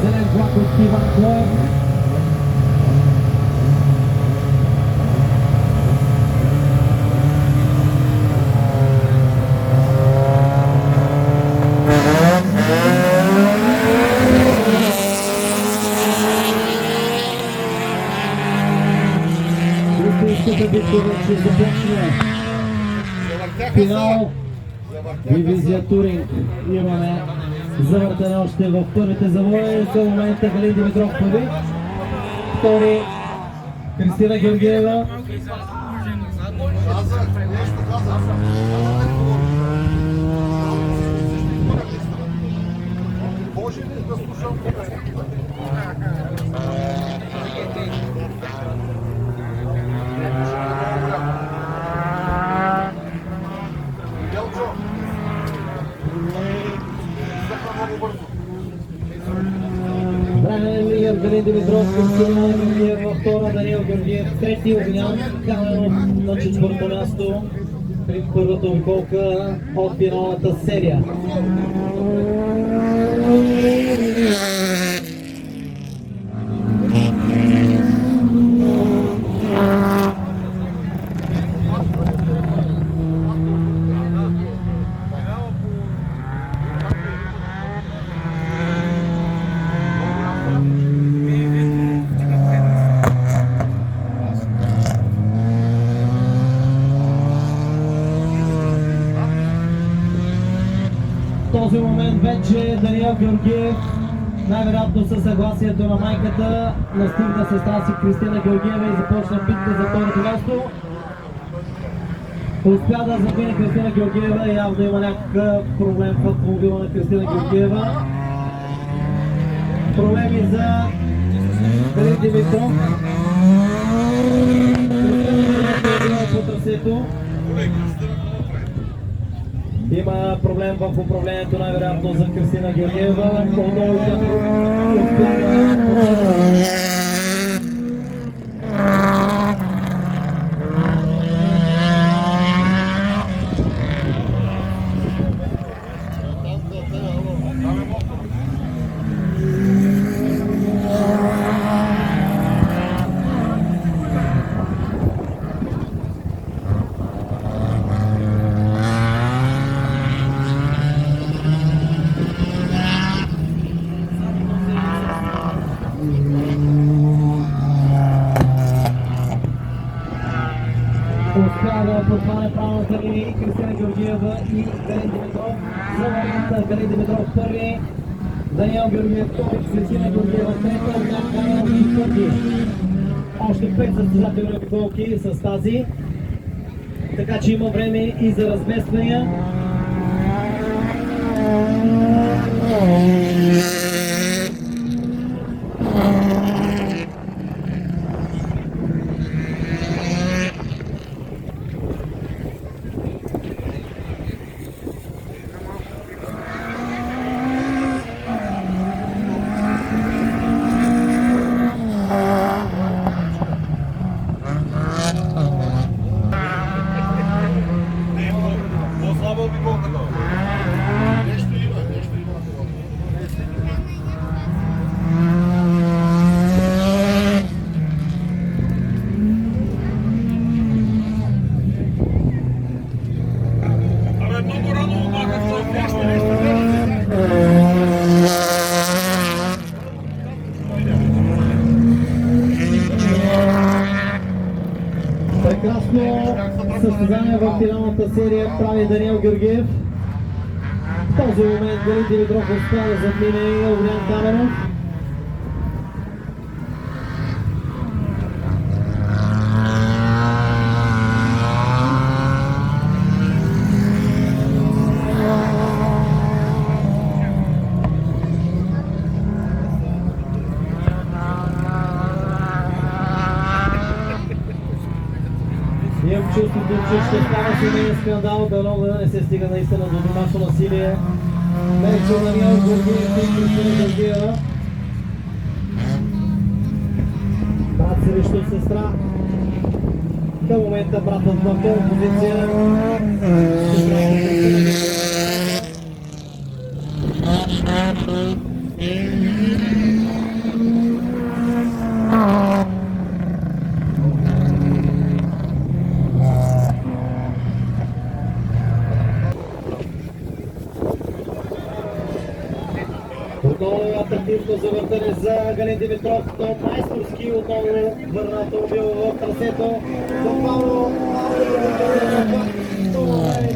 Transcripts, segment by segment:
зелен флаг от Иван Клоев. Истинската битка вече започне. Финал дивизия Туринг. Имаме завъртане още в първите завои. Към момента Галин Димитров първи. Втори Кристина Георгиева. Временен лидер Галин Димитров, Кристина Георгиева във втора, Даниел Георгиев трети, Огнян Каменов на четвърто място при първата обиколка от финалната серия. В този момент вече Даниел Георгиев, най-вероятно със съгласието на майката, настигна сестра си Кристина Георгиева и започна битка за второто място. Успя да замине Кристина Георгиева, явно има някакъв проблем в автомобила на Кристина Георгиева. Проблеми за Галин Димитров. По трасето. Има проблем в управлението, най-вероятно за Кристина Георгиева. Отново тя успя да... Успя да подхване правилната линия и Кристина Георгиева и Галин Димитров. За момента Галин Димитров първи, Даниел Георгиев втори, Кристина Георгиева трета, Огнян Каменов четвърти. Още 5 състезателни обиколки с тази, така че има време и за размествания. Прекрасно състезание в финалната серия прави Даниел Георгиев. В този момент Галин Димитров успя да задмине Огнян Каменов. Имам чувството, че ще става семейен скандал, дано да не се стига наистина до домашно насилие. Вече Даниел Георгиев и Кристина Георгиева. Брат срещу сестра. Към момента братът в пол позиция. Сестра Отново атрактивно завъртане за Галин Димитров, то майсторски отново върна автомобил в трасето. Буквално това е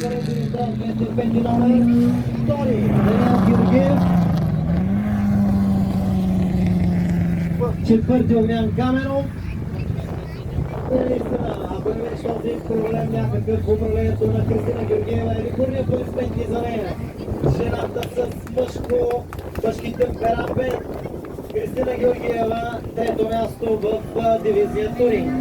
Галин Димитров, 205 номер, втори Даниел Георгиев, четвърти Огнян Каменов. Ако имаш този проблем някакъв в управлението на Кристина Георгиева или първия полицейски за нея, жената с мъжки темперамент, Кристина Георгиева, трето място в дивизия туринг.